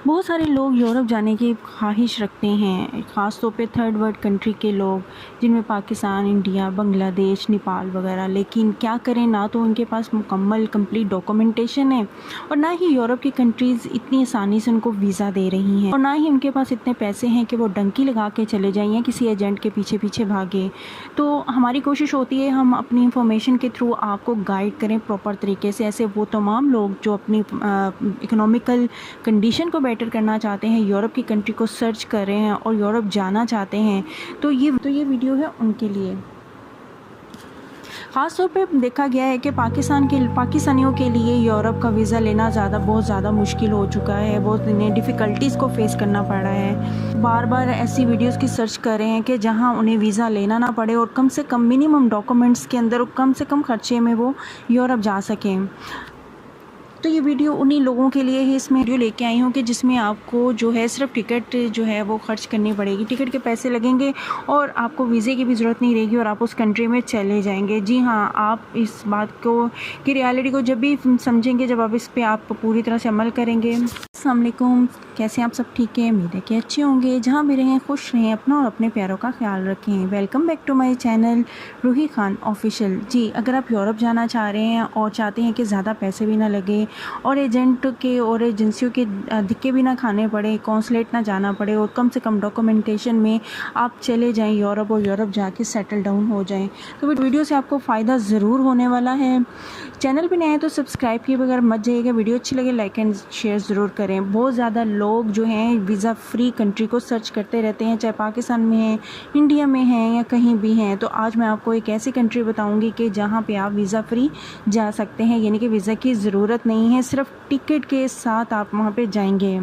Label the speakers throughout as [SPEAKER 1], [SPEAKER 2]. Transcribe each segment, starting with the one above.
[SPEAKER 1] बहुत सारे लोग यूरोप जाने की ख्वाहिश रखते हैं, ख़ास तौर पे थर्ड वर्ल्ड कंट्री के लोग, जिनमें पाकिस्तान, इंडिया, बांग्लादेश, नेपाल वगैरह। लेकिन क्या करें, ना तो उनके पास मुकम्मल कंप्लीट डॉक्यूमेंटेशन है और ना ही यूरोप की कंट्रीज़ इतनी आसानी से उनको वीज़ा दे रही हैं, और ना ही उनके पास इतने पैसे हैं कि वो डंकी लगा के चले जाएँ या किसी एजेंट के पीछे पीछे भागे। तो हमारी कोशिश होती है हम अपनी इंफॉर्मेशन के थ्रू आपको गाइड करें प्रॉपर तरीके से। ऐसे वो तमाम लोग जो अपनी इकोनॉमिकल कंडीशन को बेटर करना चाहते हैं, यूरोप की कंट्री को सर्च कर रहे हैं और यूरोप जाना चाहते हैं, तो ये वीडियो है उनके लिए। ख़ास तौर पे देखा गया है कि पाकिस्तानियों के लिए यूरोप का वीज़ा लेना बहुत ज़्यादा मुश्किल हो चुका है। बहुत इन्हें डिफ़िकल्टीज़ को फेस करना पड़ रहा है। बार बार ऐसी वीडियोज़ की सर्च कर रहे हैं कि जहां उन्हें वीज़ा लेना ना पड़े और कम से कम मिनिमम डॉक्यूमेंट्स के अंदर कम से कम ख़र्चे में वो यूरोप जा सकें। तो ये वीडियो उन्हीं लोगों के लिए है। इसमें वीडियो लेके आई हूँ कि जिसमें आपको जो है सिर्फ टिकट जो है वो ख़र्च करनी पड़ेगी, टिकट के पैसे लगेंगे और आपको वीज़े की भी ज़रूरत नहीं रहेगी और आप उस कंट्री में चले जाएंगे। जी हाँ, आप इस बात को की रियलिटी को जब भी समझेंगे, जब आप इस पर आप पूरी तरह से अमल करेंगे। अस्सलाम वालेकुम, कैसे आप सब ठीक हैं? उम्मीद है कि अच्छे होंगे। जहाँ भी रहें खुश रहें, अपना और अपने प्यारों का ख्याल रखें। Welcome back to my channel Ruhi Khan official. जी, अगर आप यूरोप जाना चाह रहे हैं और चाहते हैं कि ज़्यादा पैसे भी ना लगे और एजेंट के और एजेंसियों के धक्के भी ना खाने पड़े, कॉन्सुलेट ना जाना पड़े और कम से कम डॉक्यूमेंटेशन में आप चले जाएं यूरोप और यूरोप जाके सेटल डाउन हो जाएं, तो वीडियो से आपको फ़ायदा ज़रूर होने वाला है। चैनल पे नए हैं तो सब्सक्राइब किए बगैर मत जाइएगा। वीडियो अच्छी लगे लाइक एंड शेयर ज़रूर करें। बहुत ज़्यादा लोग जो हैं वीज़ा फ्री कंट्री को सर्च करते रहते हैं, चाहे पाकिस्तान में हैं, इंडिया में हैं या कहीं भी हैं। तो आज मैं आपको एक ऐसी कंट्री बताऊंगी कि जहां पे आप वीज़ा फ्री जा सकते हैं, यानी कि वीज़ा की ज़रूरत नहीं है, सिर्फ टिकट के साथ आप वहां पे जाएंगे।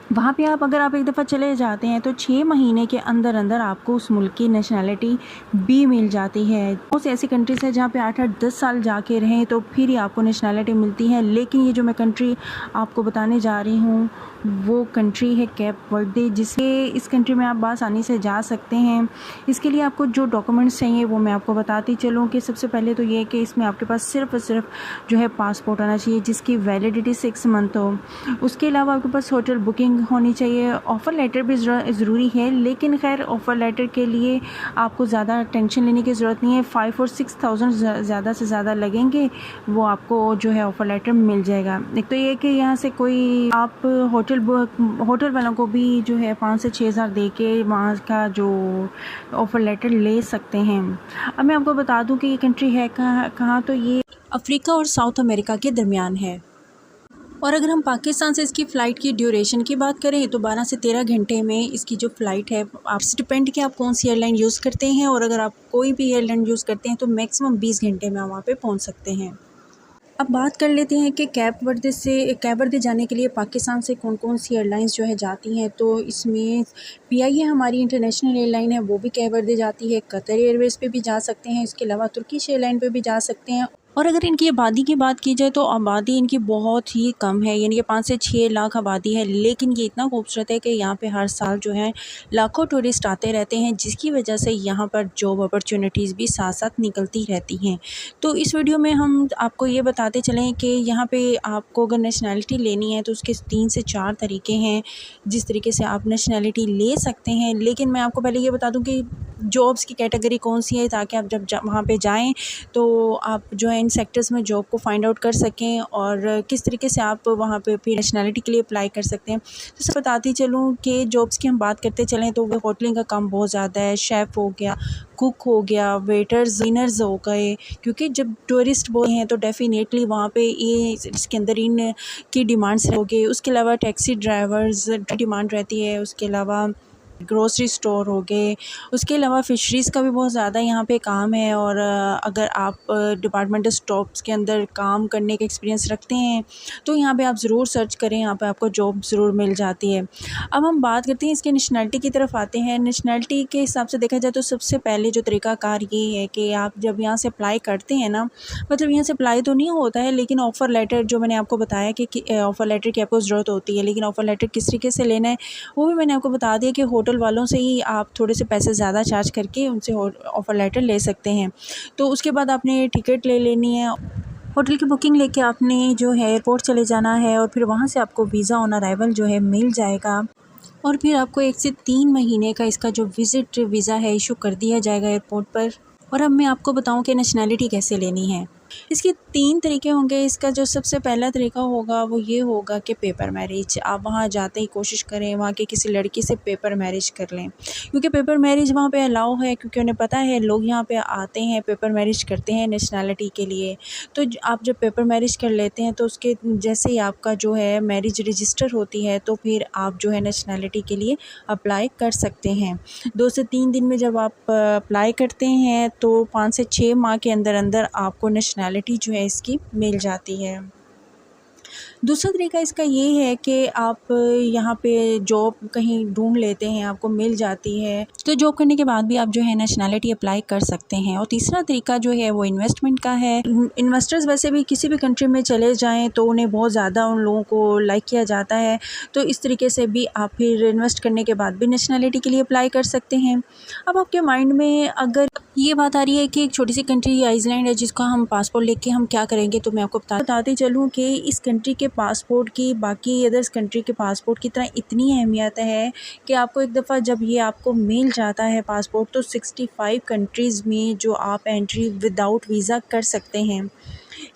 [SPEAKER 1] वहाँ पे अगर आप एक दफ़ा चले जाते हैं तो 6 महीने के अंदर अंदर आपको उस मुल्क की नेशनैलिटी भी मिल जाती है। बहुत ऐसी कंट्रीज़ है जहाँ पे 8-8 10 साल जाके रहें तो फिर ही आपको नेशनैलिटी मिलती है। लेकिन ये जो मैं कंट्री आपको बताने जा रही हूँ वो कंट्री है कैप वर्दे, जिसके इस कंट्री में आप आसानी से जा सकते हैं। इसके लिए आपको जो डॉक्यूमेंट्स चाहिए वो मैं आपको बताती चलूँ कि सबसे पहले तो ये है कि इसमें आपके पास सिर्फ और सिर्फ जो है पासपोर्ट आना चाहिए जिसकी वैलिडिटी 6 मंथ हो। उसके अलावा आपके पास होटल बुकिंग होनी चाहिए। ऑफ़र लेटर भी ज़रूरी है, लेकिन खैर ऑफ़र लेटर के लिए आपको ज़्यादा टेंशन लेने की ज़रूरत नहीं है। 5 और 6,000 ज़्यादा से ज़्यादा लगेंगे, वो आपको जो है ऑफ़र लेटर मिल जाएगा। एक तो ये है कि यहाँ से कोई आप होटल वालों को भी जो है 5 से 6 हज़ार दे के वहाँ का जो ऑफ़र लेटर ले सकते हैं। अब मैं आपको बता दूँ कि ये कंट्री है कहाँ, तो ये अफ्रीका और साउथ अमेरिका के दरमियान है। और अगर हम पाकिस्तान से इसकी फ़्लाइट की ड्यूरेशन की बात करें तो 12 से 13 घंटे में इसकी जो फ़्लाइट है, आपसे डिपेंड कि आप कौन सी एयरलाइन यूज़ करते हैं। और अगर आप कोई भी एयरलाइन यूज़ करते हैं तो मैक्सिमम 20 घंटे में आप वहाँ पे पहुँच सकते हैं। अब बात कर लेते हैं कि कैप वर्दे जाने के लिए पाकिस्तान से कौन कौन सी एयरलाइंस जो है जाती हैं। तो इसमें PIA हमारी इंटरनेशनल एयरलाइन है, वो भी कैप वर्दे जाती है। कतर एयरवेज़ पे भी जा सकते हैं, इसके अलावा तुर्किश एयरलाइन पे भी जा सकते हैं। और अगर इनकी आबादी की बात की जाए तो आबादी इनकी बहुत ही कम है, यानी कि 5 से 6 लाख आबादी है। लेकिन ये इतना खूबसूरत है कि यहाँ पे हर साल जो है लाखों टूरिस्ट आते रहते हैं, जिसकी वजह से यहाँ पर जॉब अपॉर्चुनिटीज़ भी साथ साथ निकलती रहती हैं। तो इस वीडियो में हम आपको ये बताते चलें कि यहाँ पे आपको अगर नेशनैलिटी लेनी है तो उसके 3 से 4 तरीके हैं जिस तरीके से आप नेशनैलिटी ले सकते हैं। लेकिन मैं आपको पहले ये बता दूँ कि जॉब्स की कैटेगरी कौन सी है, ताकि आप जब वहाँ पे जाएं तो आप जो है इन सेक्टर्स में जॉब को फाइंड आउट कर सकें और किस तरीके से आप वहाँ पे फिर नेशनैलिटी के लिए अप्लाई कर सकते हैं। तो सब बताती चलूँ कि जॉब्स की हम बात करते चलें तो वो होटलिंग का काम बहुत ज़्यादा है। शेफ़ हो गया, कुक हो गया, वेटर्स, क्लीनर्स हो गए, क्योंकि जब टूरिस्ट बोल हैं तो डेफिनेटली वहाँ पे ये इसके अंदर इन की डिमांड्स होगी। उसके अलावा टैक्सी ड्राइवर्स की डिमांड रहती है। उसके अलावा ग्रोसरी स्टोर हो गए, उसके अलावा फ़िशरीज़ का भी बहुत ज़्यादा यहाँ पे काम है। और अगर आप डिपार्टमेंटल स्टोर्स के अंदर काम करने का एक्सपीरियंस रखते हैं तो यहाँ पे आप ज़रूर सर्च करें, यहाँ पे आपको जॉब ज़रूर मिल जाती है। अब हम बात करते हैं इसके नेशनैलिटी की तरफ आते हैं। नेशनैलिटी के हिसाब से देखा जाए तो सबसे पहले जो तरीक़ाकार ये है कि आप जब यहाँ से अप्लाई करते हैं ना, मतलब यहाँ से अप्लाई तो नहीं होता है, लेकिन ऑफ़र लेटर जो मैंने आपको बताया कि ऑफ़र लेटर की आपको ज़रूरत होती है। लेकिन ऑफ़र लेटर किस तरीके से लेना है वो भी मैंने आपको बता दिया कि होटल वालों से ही आप थोड़े से पैसे ज़्यादा चार्ज करके उनसे ऑफ़र लेटर ले सकते हैं। तो उसके बाद आपने टिकट ले लेनी है होटल की बुकिंग लेके आपने जो है एयरपोर्ट चले जाना है और फिर वहाँ से आपको वीज़ा ऑन अराइवल जो है मिल जाएगा और फिर आपको 1 से 3 महीने का इसका जो विज़िट वीज़ा है इशू कर दिया जाएगा एयरपोर्ट पर। और अब मैं आपको बताऊं कि नेशनैलिटी कैसे लेनी है। इसके 3 तरीके होंगे। इसका जो सबसे पहला तरीका होगा वो ये होगा कि पेपर मैरिज। आप वहाँ जाते ही कोशिश करें वहाँ की किसी लड़की से पेपर मैरिज कर लें, क्योंकि पेपर मैरिज वहाँ पे अलाउ है, क्योंकि उन्हें पता है लोग यहाँ पे आते हैं पेपर मैरिज करते हैं नेशनैलिटी के लिए। तो आप जब पेपर मैरिज कर लेते हैं तो उसके जैसे ही आपका जो है मैरिज रजिस्टर होती है तो फिर आप जो है नेशनैलिटी के लिए अप्लाई कर सकते हैं। 2 से 3 दिन में जब आप अप्लाई करते हैं तो 5 से 6 माह के अंदर अंदर आपको नेशनैलिटी जो है इसकी मिल जाती है। दूसरा तरीका इसका ये है कि आप यहाँ पे जॉब कहीं ढूंढ लेते हैं, आपको मिल जाती है, तो जॉब करने के बाद भी आप जो है नेशनैलिटी अप्लाई कर सकते हैं। और तीसरा तरीका जो है वो इन्वेस्टमेंट का है। इन्वेस्टर्स वैसे भी किसी भी कंट्री में चले जाएं तो उन्हें बहुत ज़्यादा उन लोगों को लाइक किया जाता है, तो इस तरीके से भी आप फिर इन्वेस्ट करने के बाद भी नेशनैलिटी के लिए अप्लाई कर सकते हैं। अब आपके माइंड में अगर ये बात आ रही है कि एक छोटी सी कंट्री आइसलैंड है जिसका हम पासपोर्ट लेके हम क्या करेंगे, तो मैं आपको बताते चलूँ कि इस कंट्री के पासपोर्ट की बाकी अदर्स कंट्री के पासपोर्ट की तरह इतनी अहमियत है कि आपको एक दफ़ा जब ये आपको मिल जाता है पासपोर्ट तो 65 कंट्रीज़ में जो आप एंट्री विदाउट वीज़ा कर सकते हैं।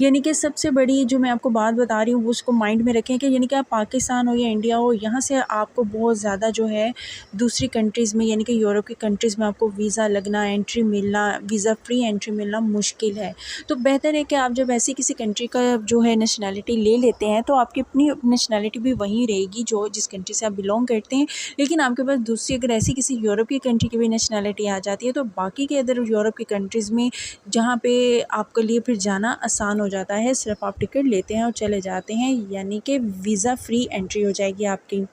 [SPEAKER 1] यानी कि सबसे बड़ी जो मैं आपको बात बता रही हूँ वो उसको माइंड में रखें कि यानी कि आप पाकिस्तान हो या इंडिया हो, यहाँ से आपको बहुत ज़्यादा जो है दूसरी कंट्रीज़ में यानी कि यूरोप की कंट्रीज़ में आपको वीज़ा लगना, एंट्री मिलना, वीज़ा फ्री एंट्री मिलना मुश्किल है। तो बेहतर है कि आप जब ऐसी किसी कंट्री का जो है नेशनैलिटी ले लेते हैं तो आपकी अपनी नेशनैलिटी भी वहीं रहेगी जो जिस कंट्री से आप बिलोंग करते हैं, लेकिन आपके पास दूसरी अगर ऐसी किसी यूरोप की कंट्री की भी नेशनैलिटी आ जाती है तो बाकी के अदर यूरोप की कंट्रीज़ में जहाँ पे आपके लिए फिर जाना आसान हो जाता है। सिर्फ आप टिकट लेते हैं और चले जाते हैं, यानी कि वीज़ा फ्री एंट्री हो जाएगी आपकी।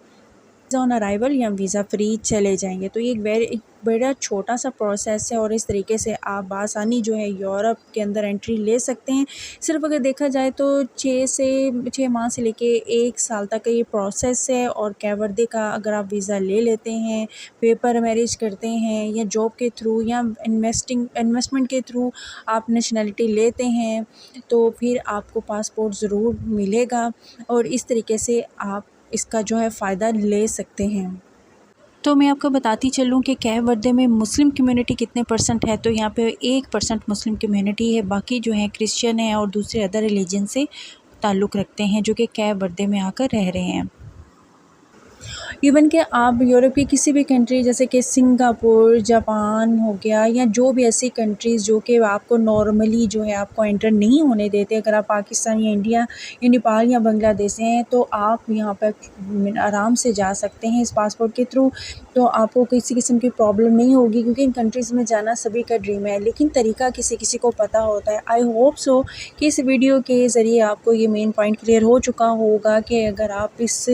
[SPEAKER 1] वीज़ा ऑन अराइवल या वीज़ा फ्री चले जाएंगे। तो ये एक बड़ा छोटा सा प्रोसेस है और इस तरीके से आप आसानी जो है यूरोप के अंदर एंट्री ले सकते हैं। सिर्फ अगर देखा जाए तो 6 माह से लेके 1 साल तक का ये प्रोसेस है। और कैप वर्दे का अगर आप वीज़ा ले लेते हैं, पेपर मैरिज करते हैं या जॉब के थ्रू या इन्वेस्टमेंट के थ्रू आप नेशनैलिटी लेते हैं तो फिर आपको पासपोर्ट ज़रूर मिलेगा और इस तरीके से आप इसका जो है फ़ायदा ले सकते हैं। तो मैं आपको बताती चलूँ कि कैप वर्दे में मुस्लिम कम्युनिटी कितने % है। तो यहाँ पे 1% मुस्लिम कम्युनिटी है, बाकी जो है क्रिश्चियन है और दूसरे अदर रिलीजन से ताल्लुक़ रखते हैं जो कि कैप वर्दे में आकर रह रहे हैं। इवन कि आप यूरोप की किसी भी कंट्री जैसे कि सिंगापुर, जापान हो गया या जो भी ऐसी कंट्रीज़ जो कि आपको नॉर्मली जो है आपको एंटर नहीं होने देते, अगर आप पाकिस्तान या इंडिया या नेपाल या बांग्लादेश से हैं तो आप यहाँ पर आराम से जा सकते हैं इस पासपोर्ट के थ्रू। तो आपको किसी किस्म की प्रॉब्लम नहीं होगी, क्योंकि इन कंट्रीज़ में जाना सभी का ड्रीम है, लेकिन तरीका किसी किसी को पता होता है। आई होप सो कि इस वीडियो के ज़रिए आपको ये मेन पॉइंट क्लियर हो चुका होगा कि अगर आप इस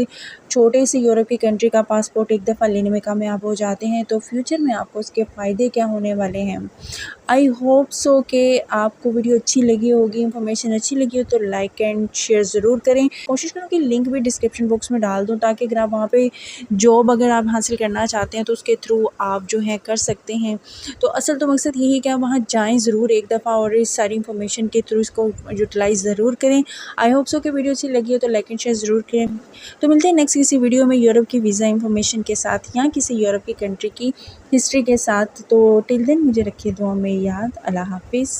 [SPEAKER 1] छोटे से यूरोप की कंट्री का पासपोर्ट एक दफ़ा लेने में कामयाब हो जाते हैं तो फ्यूचर में आपको उसके फ़ायदे क्या होने वाले हैं। आई होप सो कि आपको वीडियो अच्छी लगी होगी, इन्फॉर्मेशन अच्छी लगी हो तो लाइक एंड शेयर ज़रूर करें। कोशिश करूँ कि लिंक भी डिस्क्रिप्शन बॉक्स में डाल दूँ ताकि अगर आप वहाँ पे जॉब अगर आप हासिल करना चाहते हैं तो उसके थ्रू आप जो है कर सकते हैं। तो असल तो मकसद यही है कि आप वहाँ जाएँ ज़रूर एक दफ़ा और इस सारी इन्फॉर्मेशन के थ्रू इसको यूटिलाइज़ ज़रूर करें। आई होप सो कि वीडियो अच्छी लगी हो तो लाइक एंड शेयर ज़रूर करें। तो मिलते हैं नेक्स्ट किसी वीडियो में यूरोप की वीज़ा इन्फॉर्मेशन के साथ या किसी यूरोप की कंट्री की हिस्ट्री के साथ। तो टिल देन मुझे रखिए दुआ में याद। अल्लाह हाफिज़।